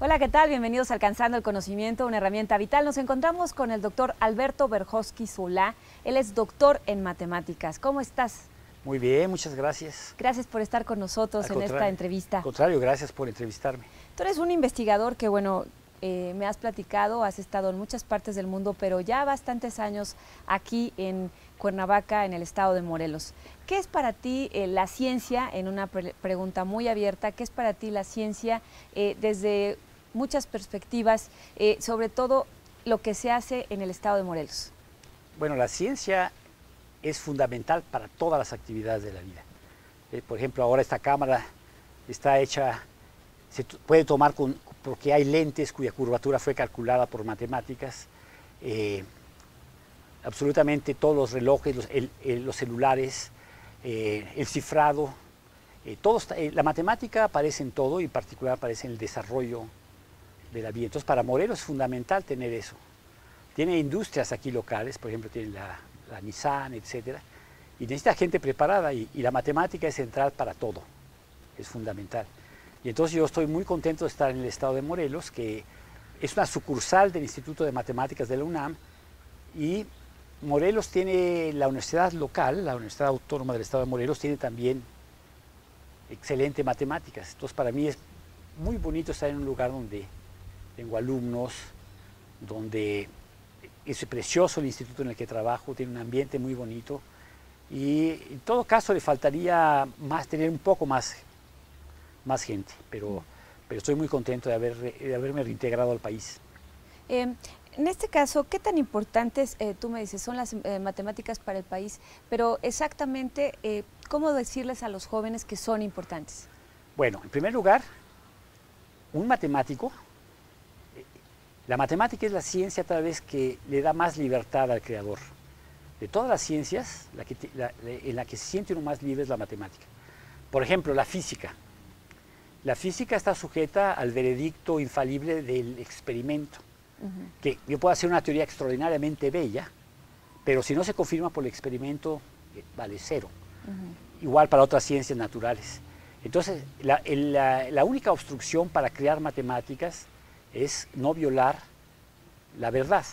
Hola, ¿qué tal? Bienvenidos a Alcanzando el Conocimiento, una herramienta vital. Nos encontramos con el doctor Alberto Berjovsky Solá. Él es doctor en matemáticas. ¿Cómo estás? Muy bien, muchas gracias. Gracias por estar con nosotros en esta entrevista. Al contrario, gracias por entrevistarme. Tú eres un investigador que, me has platicado, has estado en muchas partes del mundo, pero ya bastantes años aquí en Cuernavaca, en el estado de Morelos. ¿Qué es para ti la ciencia? En una pregunta muy abierta, ¿qué es para ti la ciencia desde muchas perspectivas, sobre todo lo que se hace en el estado de Morelos? Bueno, la ciencia es fundamental para todas las actividades de la vida. Por ejemplo, ahora esta cámara está hecha, se puede tomar porque hay lentes cuya curvatura fue calculada por matemáticas. Absolutamente todos los relojes, los celulares, el cifrado, la matemática aparece en todo y en particular aparece en el desarrollo de la vida. Entonces, para Morelos es fundamental tener eso. Tiene industrias aquí locales, por ejemplo, tiene la Nissan, etcétera, y necesita gente preparada y la matemática es central para todo, es fundamental. Y entonces yo estoy muy contento de estar en el estado de Morelos, que es una sucursal del Instituto de Matemáticas de la UNAM, y Morelos tiene la universidad local, la Universidad Autónoma del Estado de Morelos, tiene también excelente matemáticas. Entonces para mí es muy bonito estar en un lugar donde tengo alumnos, donde es precioso el instituto en el que trabajo, tiene un ambiente muy bonito y en todo caso le faltaría tener un poco más gente, pero estoy muy contento de haberme reintegrado al país. En este caso, ¿qué tan importantes, tú me dices, son las matemáticas para el país, pero exactamente, cómo decirles a los jóvenes que son importantes? Bueno, en primer lugar, un matemático, la matemática es la ciencia tal vez que le da más libertad al creador. De todas las ciencias, en la que se siente uno más libre es la matemática. Por ejemplo, la física. La física está sujeta al veredicto infalible del experimento. Que yo puedo hacer una teoría extraordinariamente bella, pero si no se confirma por el experimento, vale cero. Igual para otras ciencias naturales. Entonces, la única obstrucción para crear matemáticas es no violar la verdad.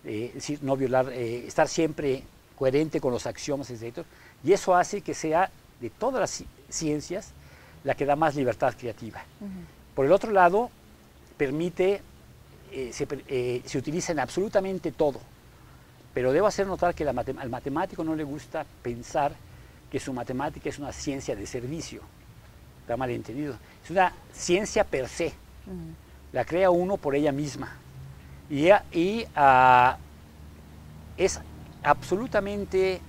Es decir, no violar, estar siempre coherente con los axiomas, etc. Y eso hace que sea, de todas las ciencias, la que da más libertad creativa. Por el otro lado, permite, se utiliza en absolutamente todo. Pero debo hacer notar que al matemático no le gusta pensar que su matemática es una ciencia de servicio. Está mal entendido. Es una ciencia per se. La crea uno por ella misma. Y es absolutamente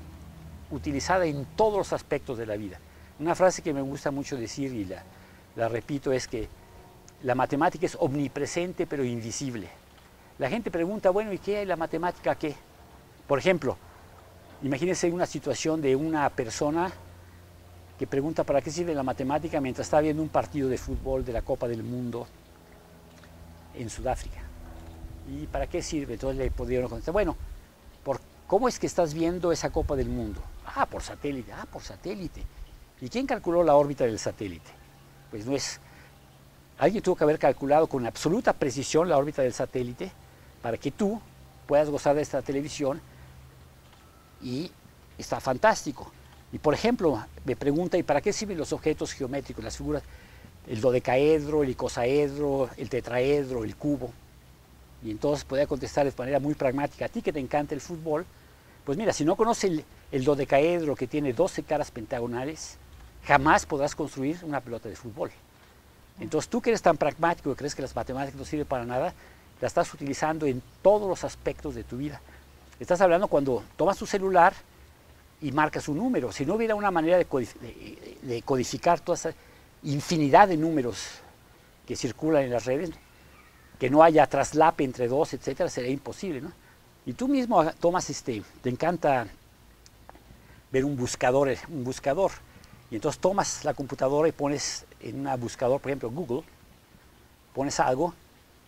utilizada en todos los aspectos de la vida. Una frase que me gusta mucho decir y la repito es que la matemática es omnipresente pero invisible. La gente pregunta, bueno, ¿y qué hay la matemática qué? Por ejemplo, imagínense una situación de una persona que pregunta para qué sirve la matemática mientras está viendo un partido de fútbol de la Copa del Mundo en Sudáfrica. ¿Y para qué sirve? Entonces le pudieron contestar, bueno, ¿cómo es que estás viendo esa Copa del Mundo? Ah, por satélite. Ah, por satélite. ¿Y quién calculó la órbita del satélite? Pues no es... Alguien tuvo que haber calculado con absoluta precisión la órbita del satélite para que tú puedas gozar de esta televisión y está fantástico. Y por ejemplo, me pregunta, ¿y para qué sirven los objetos geométricos, las figuras? El dodecaedro, el icosaedro, el tetraedro, el cubo. Y entonces podía contestar de manera muy pragmática, a ti que te encanta el fútbol, pues mira, si no conoces el dodecaedro que tiene 12 caras pentagonales, jamás podrás construir una pelota de fútbol. Entonces tú que eres tan pragmático y crees que las matemáticas no sirven para nada, las estás utilizando en todos los aspectos de tu vida. Estás hablando cuando tomas tu celular y marcas un número. Si no hubiera una manera de codificar toda esa infinidad de números que circulan en las redes, que no haya traslape entre dos, etcétera, sería imposible, ¿no? Y tú mismo tomas, te encanta ver un buscador, y entonces tomas la computadora y pones en un buscador, por ejemplo, Google, pones algo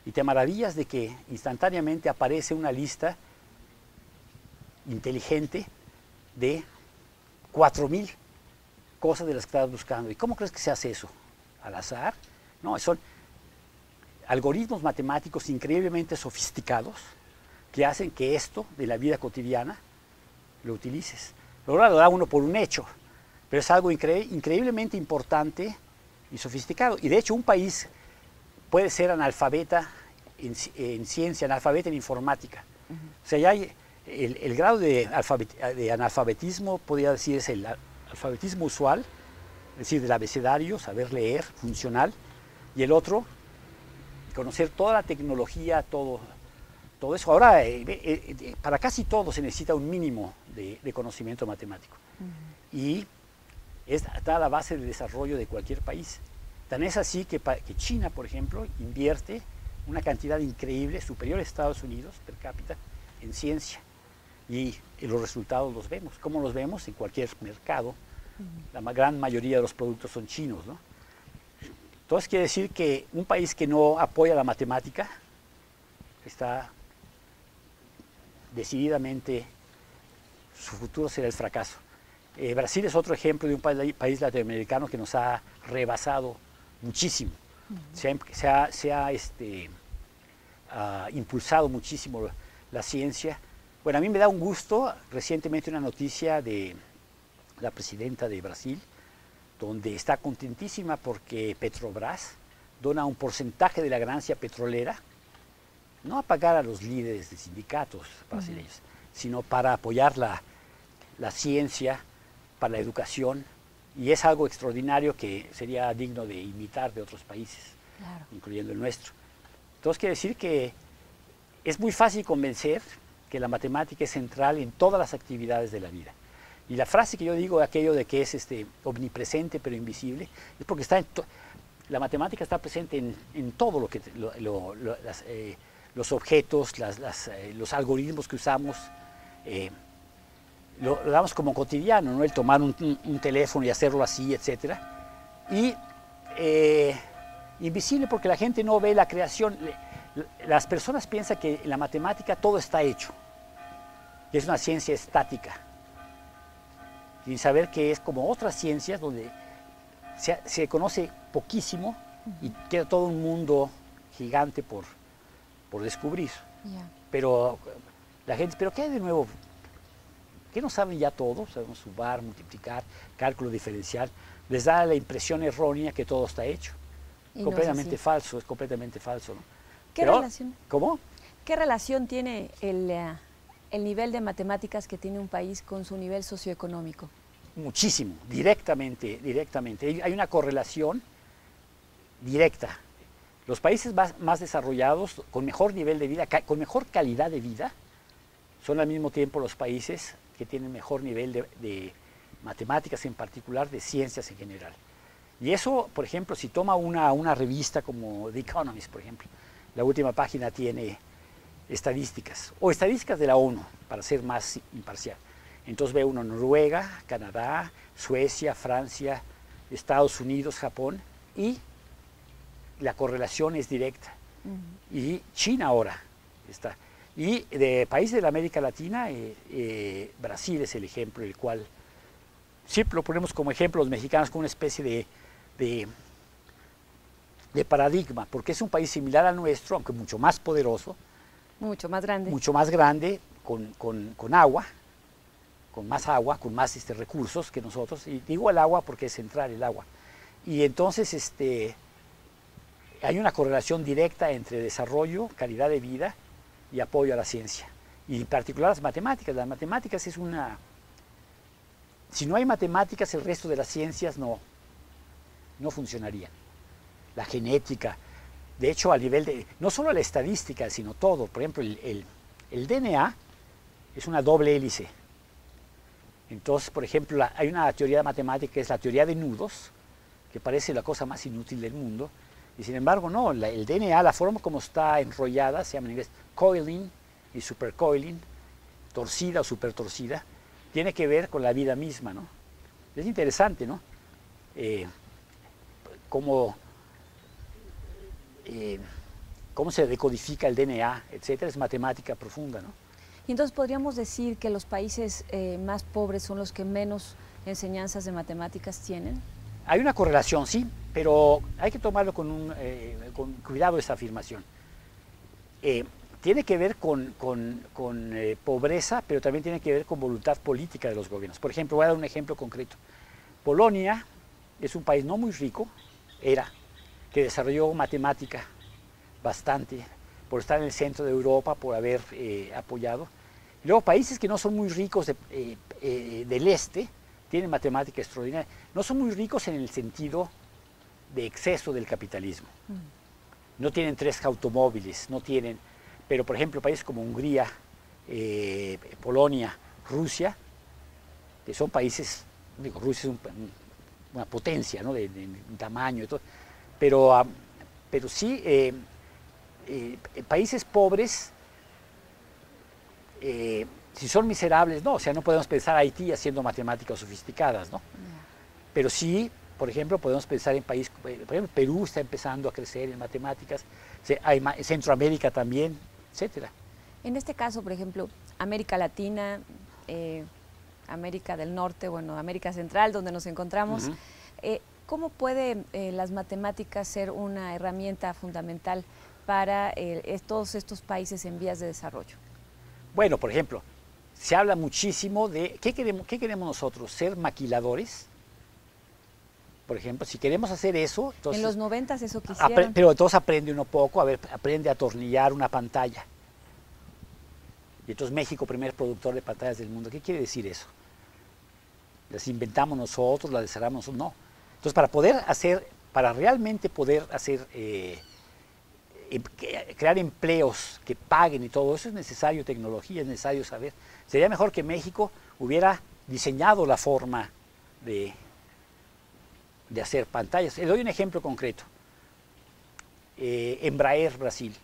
y te maravillas de que instantáneamente aparece una lista inteligente de 4000 cosas de las que estás buscando. ¿Y cómo crees que se hace eso? ¿Al azar? No, algoritmos matemáticos increíblemente sofisticados que hacen que esto de la vida cotidiana lo utilices. Ahora lo da uno por un hecho, pero es algo increíblemente importante y sofisticado. Y de hecho un país puede ser analfabeta en ciencia, analfabeta en informática. O sea, ya hay el grado de analfabetismo, podría decir, es el alfabetismo usual, es decir, del abecedario, saber leer, funcional, y el otro, conocer toda la tecnología, todo eso. Ahora, para casi todo se necesita un mínimo de conocimiento matemático. Y está a la base del desarrollo de cualquier país. Tan es así que China, por ejemplo, invierte una cantidad increíble, superior a Estados Unidos per cápita, en ciencia. Y los resultados los vemos. ¿Cómo los vemos? En cualquier mercado. La gran mayoría de los productos son chinos, ¿no? Entonces quiere decir que un país que no apoya la matemática está decididamente, su futuro será el fracaso. Brasil es otro ejemplo de un país latinoamericano que nos ha rebasado muchísimo. Se ha impulsado muchísimo la ciencia. Bueno, a mí me da un gusto, recientemente una noticia de la presidenta de Brasil, donde está contentísima porque Petrobras dona un porcentaje de la ganancia petrolera, no a pagar a los líderes de sindicatos brasileños, sino para apoyar la ciencia, para la educación, y es algo extraordinario que sería digno de imitar de otros países, claro, incluyendo el nuestro. Entonces quiere decir que es muy fácil convencer que la matemática es central en todas las actividades de la vida. Y la frase que yo digo, aquello de que es omnipresente pero invisible, es porque la matemática está presente en todo lo que los objetos, los algoritmos que usamos, lo damos como cotidiano, ¿no? El tomar un teléfono y hacerlo así, etc. Y invisible porque la gente no ve la creación. Las personas piensan que en la matemática todo está hecho, que es una ciencia estática, sin saber que es como otras ciencias donde se conoce poquísimo y queda todo un mundo gigante por descubrir. Pero la gente, ¿pero qué hay de nuevo? ¿Qué no saben ya todo? Sabemos sumar, multiplicar, cálculo diferencial. Les da la impresión errónea que todo está hecho. Completamente falso, es completamente falso, ¿no? ¿Qué relación? ¿Cómo? ¿Qué relación tiene el nivel de matemáticas que tiene un país con su nivel socioeconómico? Muchísimo, directamente. Hay una correlación directa. Los países más desarrollados, con mejor nivel de vida, con mejor calidad de vida, son al mismo tiempo los países que tienen mejor nivel de matemáticas en particular, de ciencias en general. Y eso, por ejemplo, si toma una revista como The Economist, por ejemplo, la última página tiene estadísticas, o estadísticas de la ONU, para ser más imparcial. Entonces ve uno Noruega, Canadá, Suecia, Francia, Estados Unidos, Japón, y la correlación es directa. Y China ahora está. Y de países de la América Latina, Brasil es el ejemplo, el cual siempre lo ponemos como ejemplo los mexicanos, como una especie de paradigma, porque es un país similar al nuestro, aunque mucho más poderoso. Mucho más grande. Mucho más grande, con agua, con más recursos que nosotros. Y digo el agua porque es central el agua. Y entonces hay una correlación directa entre desarrollo, calidad de vida y apoyo a la ciencia. Y en particular las matemáticas. Las matemáticas es una... Si no hay matemáticas, el resto de las ciencias no funcionarían. La genética, de hecho, a nivel de... No solo la estadística, sino todo. Por ejemplo, el DNA es una doble hélice. Entonces, por ejemplo, hay una teoría matemática que es la teoría de nudos, que parece la cosa más inútil del mundo. Y sin embargo, no, el DNA, la forma como está enrollada, se llama en inglés coiling y supercoiling, torcida o supertorcida, tiene que ver con la vida misma, ¿no? Es interesante, ¿no? Cómo se decodifica el DNA, etcétera, es matemática profunda, ¿no? Y entonces podríamos decir que los países más pobres son los que menos enseñanzas de matemáticas tienen. Hay una correlación, sí. pero hay que tomarlo con cuidado esa afirmación. Tiene que ver con pobreza, pero también tiene que ver con voluntad política de los gobiernos. Por ejemplo, voy a dar un ejemplo concreto. Polonia es un país no muy rico, que desarrolló matemática bastante, por estar en el centro de Europa, por haber apoyado. Y luego países que no son muy ricos del este, tienen matemática extraordinaria. No son muy ricos en el sentido de exceso del capitalismo. No tienen 3 automóviles, no tienen... Pero, por ejemplo, países como Hungría, Polonia, Rusia, que son países... Digo, Rusia es una potencia, ¿no? de tamaño y todo. Pero sí, países pobres, si son miserables, no. O sea, no podemos pensar a Haití haciendo matemáticas sofisticadas, ¿no? Pero sí, por ejemplo, podemos pensar en países, por ejemplo, Perú está empezando a crecer en matemáticas, Centroamérica también, etcétera. En este caso, por ejemplo, América Latina, América del Norte, bueno, América Central, donde nos encontramos, ¿cómo puede las matemáticas ser una herramienta fundamental para todos estos países en vías de desarrollo? Bueno, por ejemplo, se habla muchísimo de qué queremos nosotros, ser maquiladores. Por ejemplo, si queremos hacer eso... Entonces, en los 90 eso quisieron. Pero entonces aprende uno poco, aprende a atornillar una pantalla. Y entonces México, primer productor de pantallas del mundo. ¿Qué quiere decir eso? ¿Las inventamos nosotros, las desarrollamos nosotros? No. Entonces, para realmente poder hacer, crear empleos que paguen y todo eso, es necesario tecnología, es necesario saber. Sería mejor que México hubiera diseñado la forma de hacer pantallas. Le doy un ejemplo concreto. Embraer, Brasil,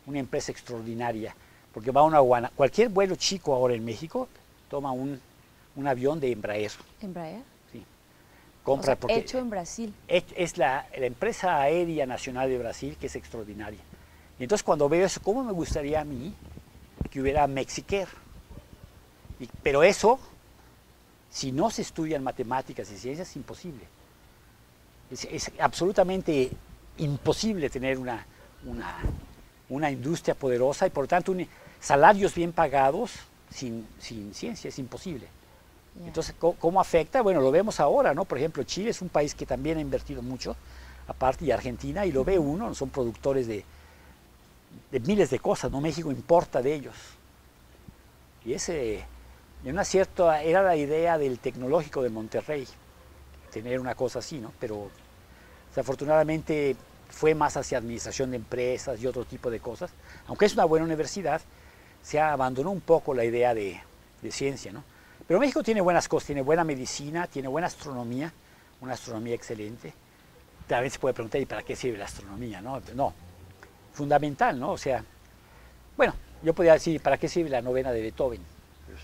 una empresa extraordinaria, porque va a una aduana. Cualquier vuelo chico ahora en México toma un avión de Embraer. ¿Embraer? Sí. Compra, o sea, hecho en Brasil. Es la empresa aérea nacional de Brasil, que es extraordinaria. Y entonces cuando veo eso, ¿cómo me gustaría a mí que hubiera Mexicair? Pero eso, si no se estudian matemáticas y ciencias, es imposible. Es absolutamente imposible tener una industria poderosa y por lo tanto salarios bien pagados sin ciencia, es imposible. Yeah. Entonces, ¿cómo afecta? Bueno, lo vemos ahora, ¿no? Por ejemplo, Chile es un país que también ha invertido mucho, aparte, y Argentina, y lo ve uno, son productores de miles de cosas, ¿no? México importa de ellos. Y era la idea del tecnológico de Monterrey, tener una cosa así, ¿no? Pero desafortunadamente fue más hacia administración de empresas y otro tipo de cosas. Aunque es una buena universidad, se abandonó un poco la idea de ciencia, ¿no? Pero México tiene buenas cosas, tiene buena medicina, tiene buena astronomía, una astronomía excelente. También se puede preguntar, ¿y para qué sirve la astronomía? No, fundamental, ¿no? O sea, bueno, yo podría decir, ¿para qué sirve la novena de Beethoven? Pues,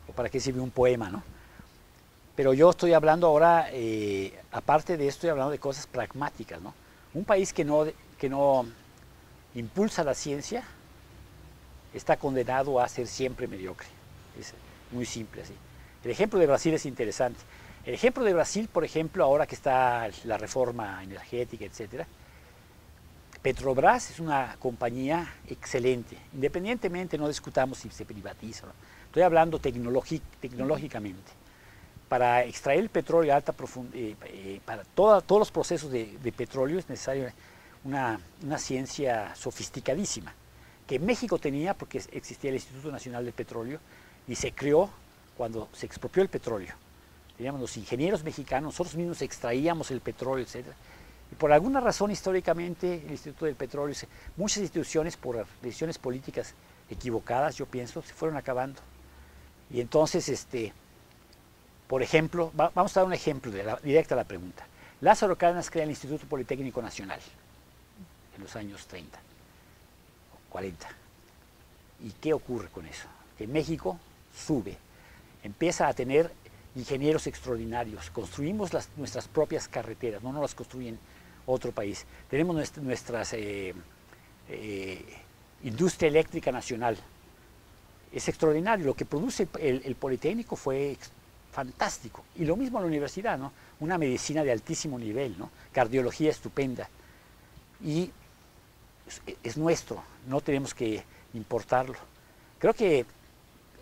o ¿para qué sirve un poema, no? Pero yo estoy hablando ahora, aparte de esto, estoy hablando de cosas pragmáticas, ¿no? Un país que no impulsa la ciencia está condenado a ser siempre mediocre. Es muy simple así. El ejemplo de Brasil es interesante. El ejemplo de Brasil, por ejemplo, ahora que está la reforma energética, etcétera, Petrobras es una compañía excelente. Independientemente, no discutamos si se privatiza, ¿no? Estoy hablando tecnológicamente. Para extraer el petróleo a alta profundidad, para todos los procesos de petróleo es necesaria una ciencia sofisticadísima, que México tenía porque existía el Instituto Nacional del Petróleo y se creó cuando se expropió el petróleo. Teníamos los ingenieros mexicanos, nosotros mismos extraíamos el petróleo, etc. Y por alguna razón históricamente el Instituto del Petróleo, muchas instituciones por decisiones políticas equivocadas, yo pienso, se fueron acabando. Y entonces, por ejemplo, vamos a dar un ejemplo directa a la pregunta. Lázaro Cárdenas crea el Instituto Politécnico Nacional en los años 30 o 40. ¿Y qué ocurre con eso? Que México sube, empieza a tener ingenieros extraordinarios, construimos nuestras propias carreteras, no nos las construyen otro país. Tenemos nuestras industria eléctrica nacional. Es extraordinario, lo que produce el Politécnico fue fantástico. Y lo mismo en la universidad, ¿no? una medicina de altísimo nivel, ¿no? Cardiología estupenda. Y es nuestro, no tenemos que importarlo. Creo que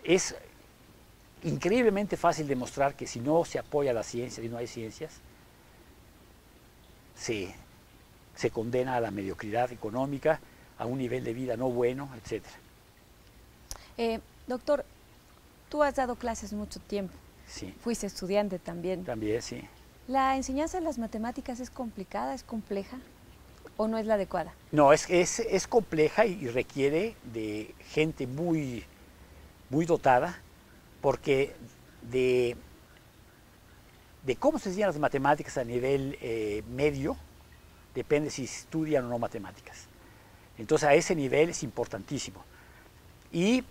es increíblemente fácil demostrar que si no se apoya la ciencia, si no hay ciencias, se condena a la mediocridad económica, a un nivel de vida no bueno, etc. Doctor, tú has dado clases mucho tiempo. Sí. Fuiste estudiante también. También, sí. ¿La enseñanza de las matemáticas es complicada, es compleja o no es la adecuada? No, es compleja y requiere de gente muy dotada, porque de cómo se enseñan las matemáticas a nivel medio, depende si estudian o no matemáticas. Entonces a ese nivel es importantísimo. Y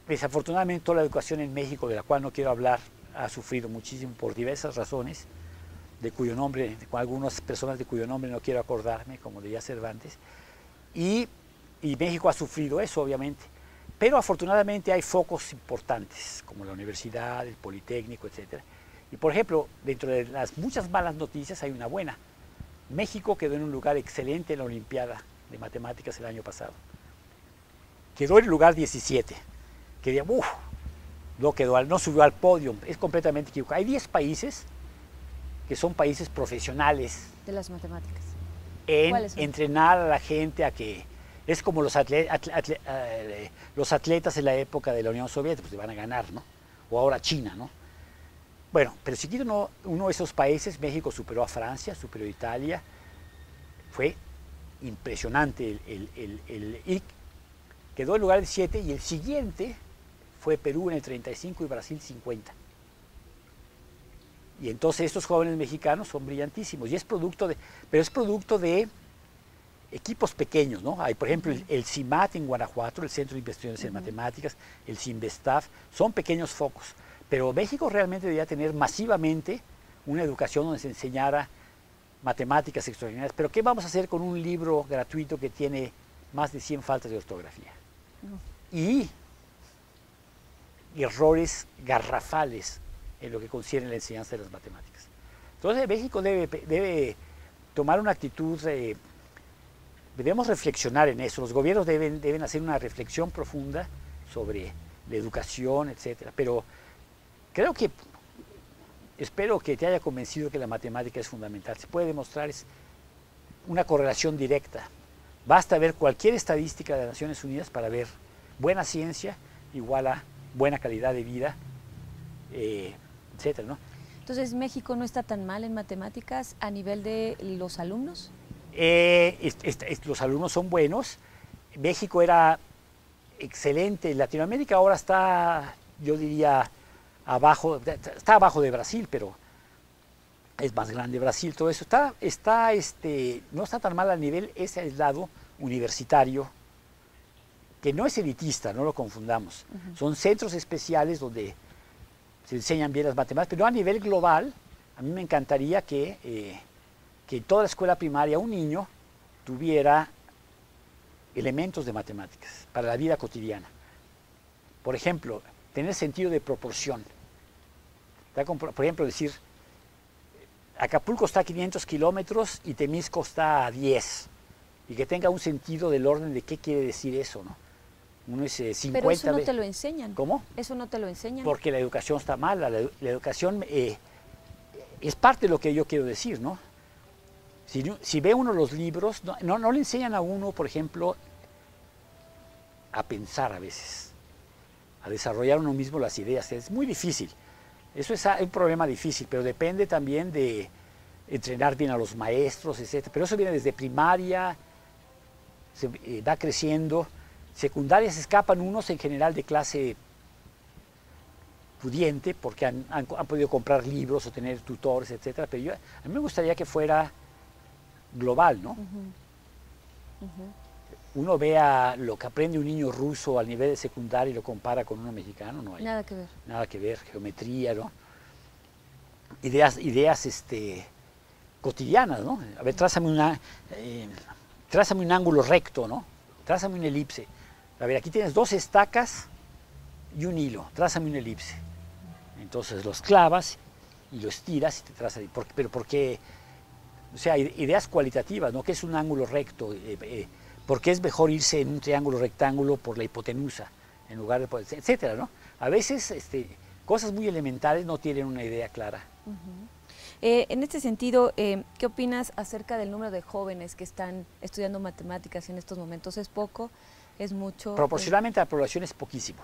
desafortunadamente toda la educación en México, de la cual no quiero hablar, ha sufrido muchísimo por diversas razones, de cuyo nombre, con algunas personas de cuyo nombre no quiero acordarme, como decía Cervantes, y México ha sufrido eso, obviamente. Pero afortunadamente hay focos importantes, como la universidad, el Politécnico, etc. Y por ejemplo, dentro de las muchas malas noticias hay una buena. México quedó en un lugar excelente en la Olimpiada de Matemáticas el año pasado. Quedó en el lugar 17. Que no subió al podio, es completamente equivocado. Hay 10 países que son países profesionales de las matemáticas. En entrenar a la gente a que es como los atletas en la época de la Unión Soviética, pues van a ganar, ¿no? O ahora China, ¿no? Bueno, pero si quita uno de esos países, México superó a Francia, superó a Italia, fue impresionante y quedó en lugar 17 y el siguiente fue Perú en el 35 y Brasil 50. Y entonces estos jóvenes mexicanos son brillantísimos y es producto de equipos pequeños, ¿no? Hay, por ejemplo, el CIMAT en Guanajuato, el Centro de Investigaciones en Matemáticas, el CIMBESTAF, son pequeños focos. Pero México realmente debería tener masivamente una educación donde se enseñara matemáticas extraordinarias. Pero ¿qué vamos a hacer con un libro gratuito que tiene más de 100 faltas de ortografía? Y errores garrafales en lo que concierne la enseñanza de las matemáticas. Entonces México debe tomar una actitud, debemos reflexionar en eso, los gobiernos deben hacer una reflexión profunda sobre la educación, etc. Pero espero que te haya convencido que la matemática es fundamental. Se puede demostrar, es una correlación directa. Basta ver cualquier estadística de las Naciones Unidas para ver buena ciencia igual a buena calidad de vida, etcétera, ¿no? Entonces, ¿México no está tan mal en matemáticas a nivel de los alumnos? Los alumnos son buenos. México era excelente. Latinoamérica ahora está, yo diría, está abajo de Brasil, pero es más grande Brasil, todo eso. No está tan mal al nivel ese aislado universitario, que no es elitista, no lo confundamos. Son centros especiales donde se enseñan bien las matemáticas, pero a nivel global, a mí me encantaría que en toda la escuela primaria un niño tuviera elementos de matemáticas para la vida cotidiana. Por ejemplo, tener sentido de proporción. Por ejemplo, decir, Acapulco está a 500 kilómetros y Temisco está a 10. Y que tenga un sentido del orden de qué quiere decir eso, ¿no? Uno es 50. Pero eso no te lo enseñan. ¿Cómo? Eso no te lo enseñan. Porque la educación está mala. La educación es parte de lo que yo quiero decir, ¿no? Si ve uno los libros, no le enseñan a uno, por ejemplo, a pensar a veces, a desarrollar uno mismo las ideas. Es muy difícil. Eso es un problema difícil, pero depende también de entrenar bien a los maestros, etc. Pero eso viene desde primaria, va creciendo. Secundaria se escapan unos en general de clase pudiente, porque han podido comprar libros o tener tutores, etc. Pero a mí me gustaría que fuera global, ¿no? Uno vea lo que aprende un niño ruso al nivel de secundaria y lo compara con uno mexicano, no hay nada que ver. Nada que ver, geometría, ¿no? Ideas cotidianas, ¿no? A ver, trázame un ángulo recto, ¿no? Trázame una elipse. A ver, aquí tienes 2 estacas y un hilo, trázame una elipse. Entonces los clavas y los tiras y te trazas. Pero porque, o sea, ideas cualitativas, ¿no? ¿Qué es un ángulo recto? ¿Por qué es mejor irse en un triángulo rectángulo por la hipotenusa en lugar de, etcétera, ¿no? A veces cosas muy elementales no tienen una idea clara. En este sentido, ¿qué opinas acerca del número de jóvenes que están estudiando matemáticas en estos momentos? ¿Es poco? ¿Es mucho? Proporcionalmente a la población es poquísimo,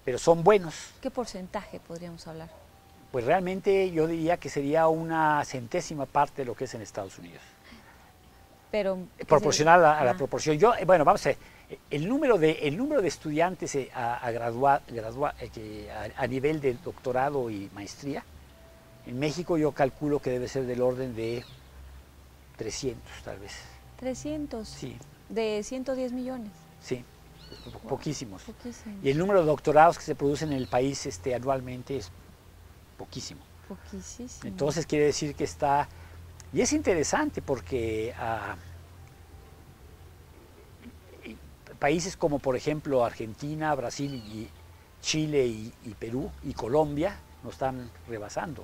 pero son buenos. ¿Qué porcentaje podríamos hablar? Pues realmente yo diría que sería una centésima parte de lo que es en Estados Unidos. Pero proporcional a la proporción. Bueno, vamos a ver, el número de estudiantes a nivel de doctorado y maestría, en México yo calculo que debe ser del orden de 300 tal vez. 300. Sí. De 110 millones. Sí, poquísimos. Poquísimos. Y el número de doctorados que se producen en el país anualmente es poquísimo. Poquísimo. Entonces quiere decir que está... Y es interesante porque países como por ejemplo Argentina, Brasil, y Chile y Perú y Colombia nos están rebasando.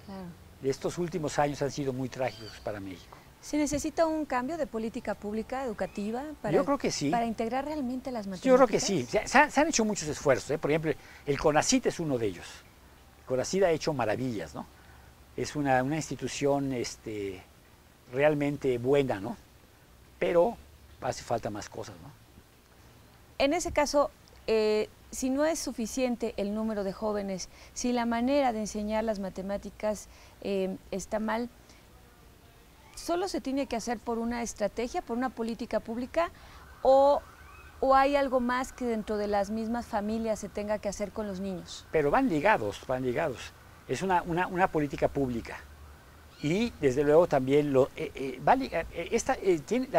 Claro. Estos últimos años han sido muy trágicos para México. ¿Se necesita un cambio de política pública, educativa, Yo creo que sí. para integrar realmente las matemáticas? Yo creo que sí. Se han hecho muchos esfuerzos. Por ejemplo, el CONACYT es uno de ellos. El CONACYT ha hecho maravillas, ¿no? Es una institución realmente buena, ¿no? Pero hace falta más cosas, ¿no? En ese caso, si no es suficiente el número de jóvenes, si la manera de enseñar las matemáticas está mal, ¿solo se tiene que hacer por una estrategia, por una política pública, o hay algo más que dentro de las mismas familias se tenga que hacer con los niños? Pero van ligados, van ligados. Es una política pública. Y desde luego también la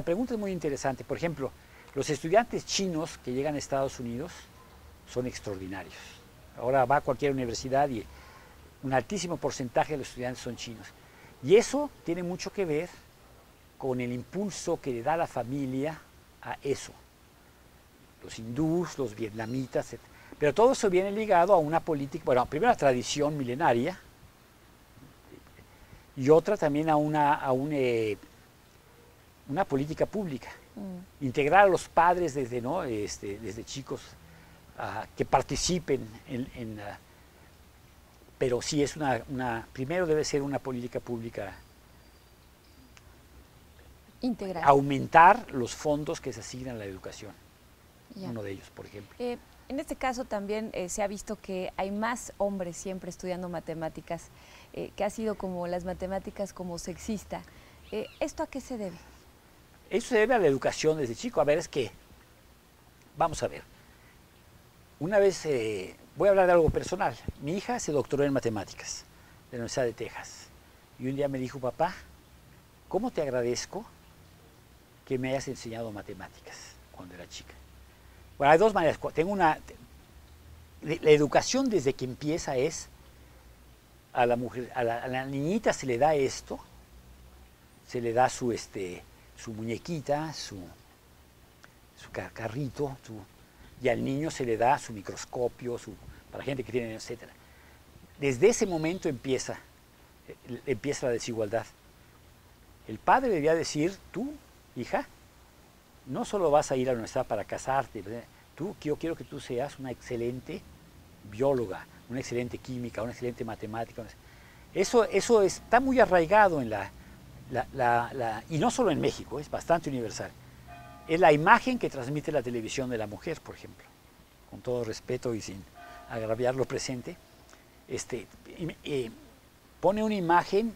pregunta es muy interesante. Por ejemplo, los estudiantes chinos que llegan a Estados Unidos son extraordinarios. Ahora va a cualquier universidad y un altísimo porcentaje de los estudiantes son chinos. Y eso tiene mucho que ver con el impulso que le da la familia a eso. Los hindús, los vietnamitas, etc. Pero todo eso viene ligado a una política, bueno, primero a la tradición milenaria y otra también a una política pública. Integrar a los padres desde chicos que participen pero sí es primero debe ser una política pública integral. Aumentar los fondos que se asignan a la educación. Ya. Uno de ellos, por ejemplo. En este caso también se ha visto que hay más hombres siempre estudiando matemáticas, que ha sido como las matemáticas como sexista. ¿Esto a qué se debe? Eso se debe a la educación desde chico. A ver, es que, vamos a ver, una vez, voy a hablar de algo personal. Mi hija se doctoró en matemáticas de la Universidad de Texas. Y un día me dijo, papá, ¿cómo te agradezco que me hayas enseñado matemáticas cuando era chica? Bueno, hay dos maneras. La educación desde que empieza es, a la mujer, a la niñita se le da esto, se le da su muñequita, su carrito, y al niño se le da su microscopio, para gente que tiene, etc. Desde ese momento empieza la desigualdad. El padre debería decir, tú, hija, no solo vas a ir a la universidad para casarte, yo quiero que tú seas una excelente bióloga, una excelente química, una excelente matemática. Eso está muy arraigado en y no solo en México, es bastante universal. Es la imagen que transmite la televisión de la mujer, por ejemplo, con todo respeto y sin agraviar lo presente, pone una imagen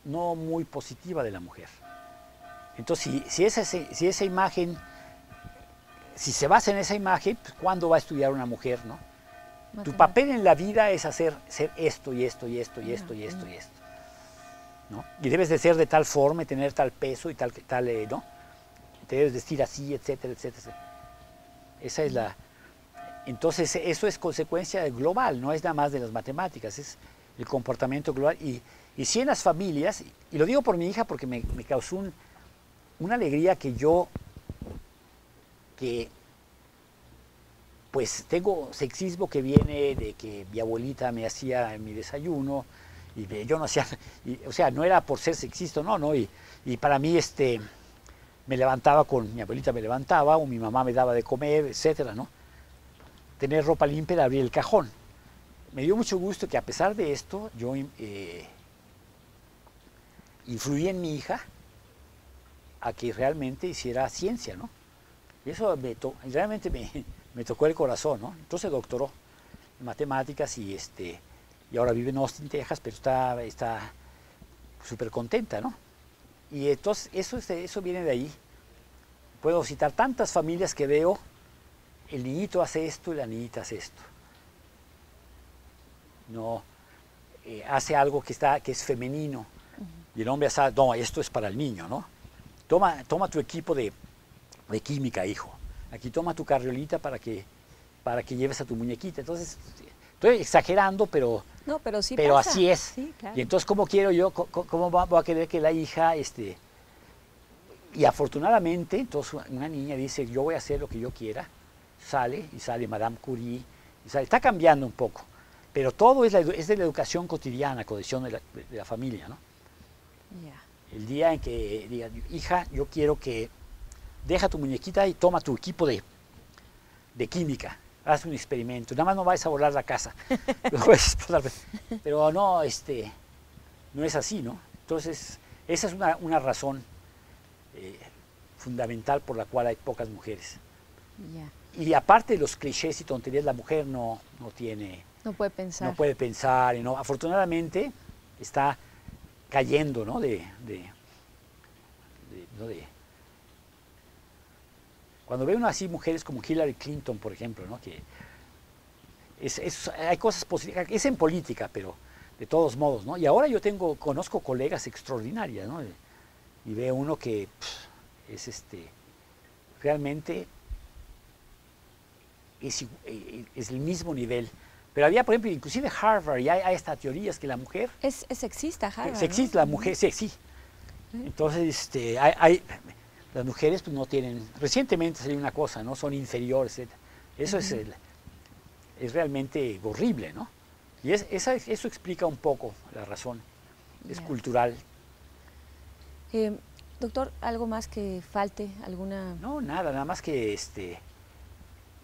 no muy positiva de la mujer. Entonces, si esa imagen, si se basa en esa imagen, pues, ¿cuándo va a estudiar una mujer, no? Tu papel en la vida es ser esto y esto y esto y esto y esto y esto, ¿no? Y debes de ser de tal forma, tener tal peso y tal, ¿no? Te debes vestir así, etcétera, etcétera. Esa es Entonces, eso es consecuencia global, no es nada más de las matemáticas, es el comportamiento global. Y si en las familias, y lo digo por mi hija porque me causó una alegría que pues tengo sexismo que viene de que mi abuelita me hacía mi desayuno y yo no hacía, o sea, no era por ser sexista, no, y para mí me levantaba mi abuelita me levantaba o mi mamá me daba de comer, etcétera, ¿no? Tener ropa limpia era abrir el cajón. Me dio mucho gusto que a pesar de esto yo influí en mi hija a que realmente hiciera ciencia, ¿no? Y eso realmente me tocó el corazón, ¿no? Entonces doctoró en matemáticas y ahora vive en Austin, Texas, pero está súper contenta, ¿no? Y entonces eso viene de ahí. Puedo citar tantas familias que veo, el niñito hace esto y la niñita hace esto. No, hace algo que es femenino y el hombre sabe, no, esto es para el niño, ¿no? Toma tu equipo de química, hijo. Aquí toma tu carriolita para que lleves a tu muñequita. Entonces, estoy exagerando, pero, no, pero sí pero pasa. así es. Sí, claro. Y entonces, ¿cómo quiero yo, cómo voy a querer que la hija, y afortunadamente, entonces una niña dice, yo voy a hacer lo que yo quiera, sale Madame Curie, está cambiando un poco, pero todo es de la educación cotidiana, cohesión de la familia, ¿no? Yeah. El día en que diga, hija, yo quiero que deja tu muñequita y toma tu equipo de química, haz un experimento, nada más no vayas a volar la casa. Pero no, no es así, ¿no? Entonces, esa es una razón fundamental por la cual hay pocas mujeres. Yeah. Y aparte de los clichés y tonterías, la mujer no puede pensar. No puede pensar, y afortunadamente está cayendo, ¿no? Cuando ve uno así mujeres como Hillary Clinton, por ejemplo, ¿no? Que hay cosas positivas, es en política, pero de todos modos, ¿no? Y ahora conozco colegas extraordinarias, ¿no? Y veo uno que es realmente es el mismo nivel. Pero había, por ejemplo, inclusive Harvard, y hay hasta teorías que la mujer... Es sexista Harvard, sexista, ¿no? la mujer, sí. Entonces, las mujeres pues no tienen... Recientemente salió una cosa, ¿no? Son inferiores, etc. Eso es realmente horrible, ¿no? Y eso explica un poco la razón. Es cultural. Doctor, ¿algo más que falte? ¿Alguna...? No, nada más que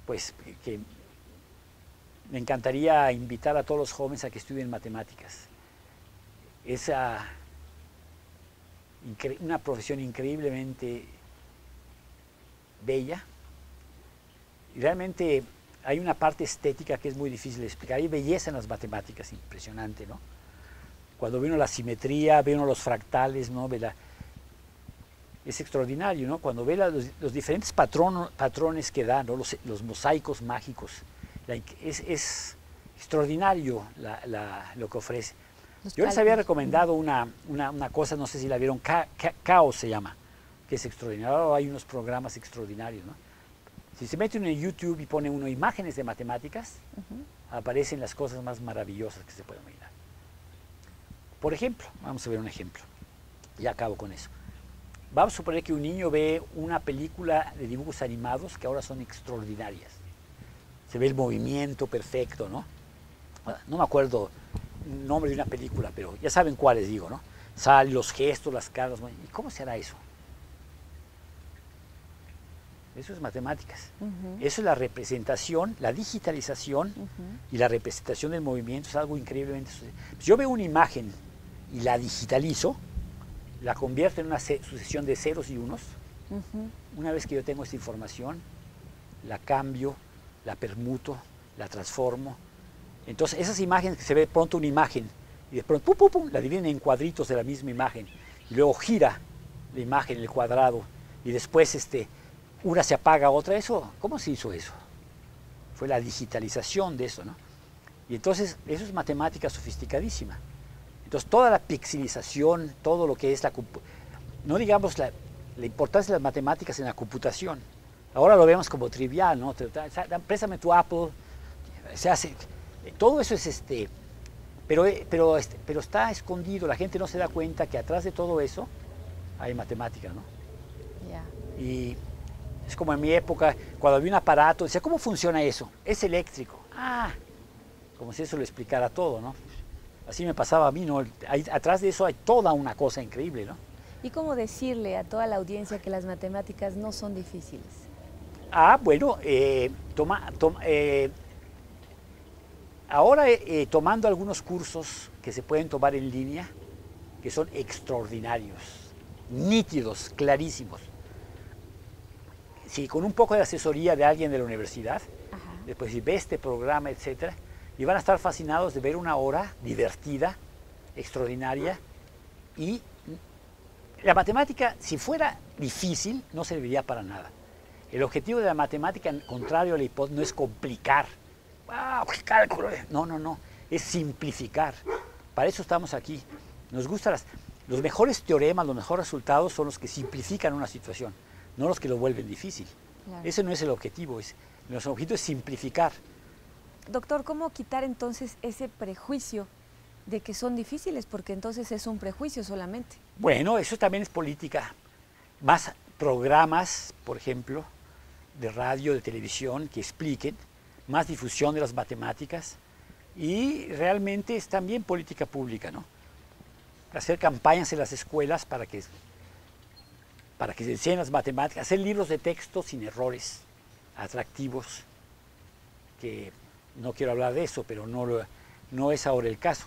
pues que me encantaría invitar a todos los jóvenes a que estudien matemáticas. Es una profesión increíblemente bella. Y realmente hay una parte estética que es muy difícil de explicar. Hay belleza en las matemáticas, impresionante, ¿no? Cuando ve uno la simetría, ve uno los fractales, ¿no? Es extraordinario, ¿no? Cuando ve los diferentes patrones que dan, ¿no? Los mosaicos mágicos, es extraordinario lo que ofrece. Yo les había recomendado una cosa, no sé si la vieron, Caos se llama, que es extraordinario. Ahora hay unos programas extraordinarios, ¿no? Si se mete uno en YouTube y pone uno imágenes de matemáticas, aparecen las cosas más maravillosas que se pueden imaginar. Por ejemplo, vamos a ver un ejemplo, ya acabo con eso. Vamos a suponer que un niño ve una película de dibujos animados que ahora son extraordinarias. Se ve el movimiento perfecto, ¿no? No me acuerdo el nombre de una película, pero ya saben cuáles digo, ¿no? Salen los gestos, las caras. ¿Y cómo se hará eso? Eso es matemáticas. Eso es la representación, la digitalización y la representación del movimiento. Es algo increíblemente... Si yo veo una imagen y la digitalizo, la convierto en una sucesión de ceros y unos. Una vez que yo tengo esta información, la cambio, la permuto, la transformo. Entonces, esas imágenes que se ve pronto una imagen y de pronto pum, pum, pum, la dividen en cuadritos de la misma imagen y luego gira la imagen, el cuadrado, y después una se apaga, otra. ¿Cómo se hizo eso? Fue la digitalización de eso, ¿no? Y entonces, eso es matemática sofisticadísima. Entonces, toda la pixelización, todo lo que es no digamos la importancia de las matemáticas en la computación. Ahora lo vemos como trivial, ¿no? Préstame tu Apple, se hace... Todo eso es pero está escondido, la gente no se da cuenta que atrás de todo eso hay matemática, ¿no? Yeah. Y Es como en mi época, cuando había un aparato, decía, ¿cómo funciona eso? Es eléctrico. Ah, como si eso lo explicara todo, ¿no? Así me pasaba a mí, ¿no? Atrás de eso hay toda una cosa increíble, ¿no? ¿Y cómo decirle a toda la audiencia que las matemáticas no son difíciles? Ah, bueno, ahora tomando algunos cursos que se pueden tomar en línea, que son extraordinarios, nítidos, clarísimos. Sí, con un poco de asesoría de alguien de la universidad, después si ve este programa, etcétera, y van a estar fascinados de ver una hora divertida, extraordinaria, y la matemática, si fuera difícil, no serviría para nada. El objetivo de la matemática, contrario a la hipótesis, no es complicar. ¡Wow! ¡Qué cálculo! No, no, no. Es simplificar. Para eso estamos aquí. Nos gustan los mejores teoremas, los mejores resultados son los que simplifican una situación, no los que lo vuelven difícil. Claro. Ese no es el objetivo. Nuestro objetivo es simplificar. Doctor, ¿cómo quitar entonces ese prejuicio de que son difíciles? Porque entonces es un prejuicio solamente. Bueno, eso también es política. Más programas, por ejemplo, de radio, de televisión, que expliquen, más difusión de las matemáticas, y realmente es también política pública, ¿no? Hacer campañas en las escuelas para que se enseñen las matemáticas, hacer libros de texto sin errores, atractivos, que no quiero hablar de eso, pero no es ahora el caso.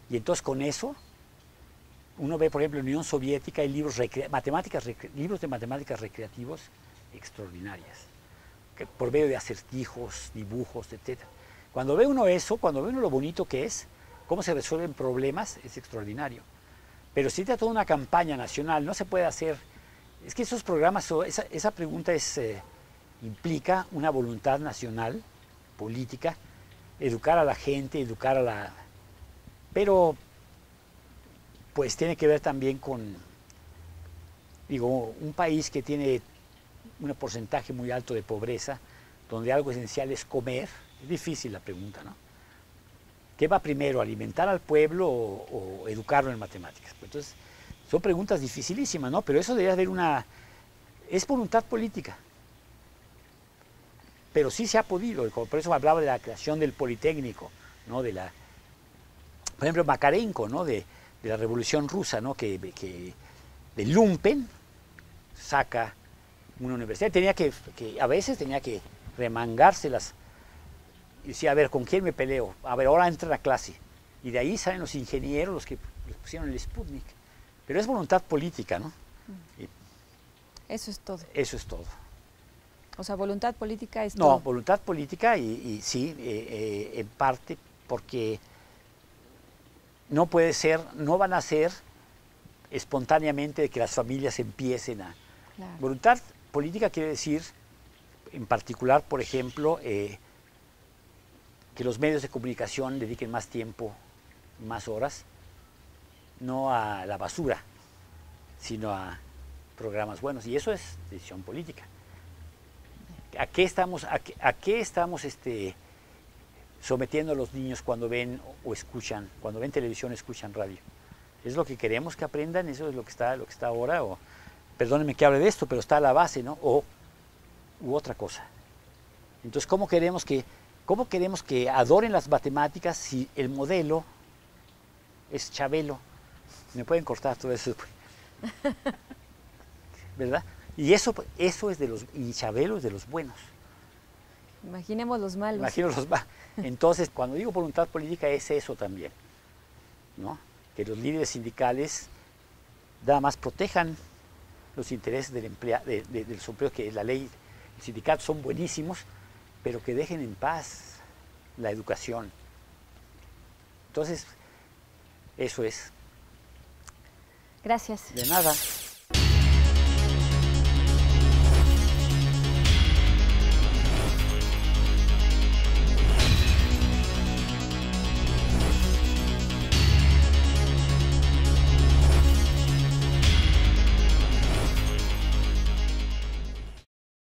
Y entonces con eso, uno ve, por ejemplo, en la Unión Soviética hay libros de matemáticas recreativos extraordinarias, por medio de acertijos, dibujos, etc. Cuando ve uno eso, cuando ve uno lo bonito que es, cómo se resuelven problemas, es extraordinario. Pero si trata toda una campaña nacional, no se puede hacer. Es que esos programas, esa pregunta implica una voluntad nacional, política, educar a la gente, pero pues tiene que ver también con, un país que tiene un porcentaje muy alto de pobreza, donde algo esencial es comer. Es difícil la pregunta, ¿no? ¿Qué va primero, alimentar al pueblo o educarlo en matemáticas? Pues entonces, son preguntas dificilísimas, ¿no? Pero eso debería haber es voluntad política. Pero sí se ha podido, por eso me hablaba de la creación del Politécnico, ¿no? Por ejemplo, Makarenko, ¿no? De la Revolución Rusa, ¿no? Que de lumpen saca una universidad. A veces tenía que remangárselas. Y decía, a ver, ¿con quién me peleo? A ver, ahora entra a clase. Y de ahí salen los ingenieros, los que pusieron el Sputnik. Pero es voluntad política, ¿no? Eso es todo. Eso es todo. O sea, voluntad política es todo. No, voluntad política y sí, en parte, porque no van a ser espontáneamente de que las familias empiecen a... Claro. Voluntad política quiere decir, en particular, por ejemplo, que los medios de comunicación dediquen más tiempo, más horas, no a la basura, sino a programas buenos. Y eso es decisión política. ¿A qué estamos sometiendo a los niños cuando ven o escuchan, cuando ven televisión, escuchan radio? ¿Es lo que queremos que aprendan? ¿Eso es lo que está ahora? O, perdónenme que hable de esto, pero está a la base, ¿no? U otra cosa. Entonces, ¿cómo queremos que adoren las matemáticas si el modelo es Chabelo? Me pueden cortar todo eso, ¿verdad? Y eso es y Chabelo es de los buenos. Imaginemos los malos. Entonces, cuando digo voluntad política es eso también, ¿no? Que los líderes sindicales nada más protejan los intereses del empleado, de los empleados, que la ley, los sindicatos son buenísimos, pero que dejen en paz la educación. Entonces, eso es. Gracias. De nada.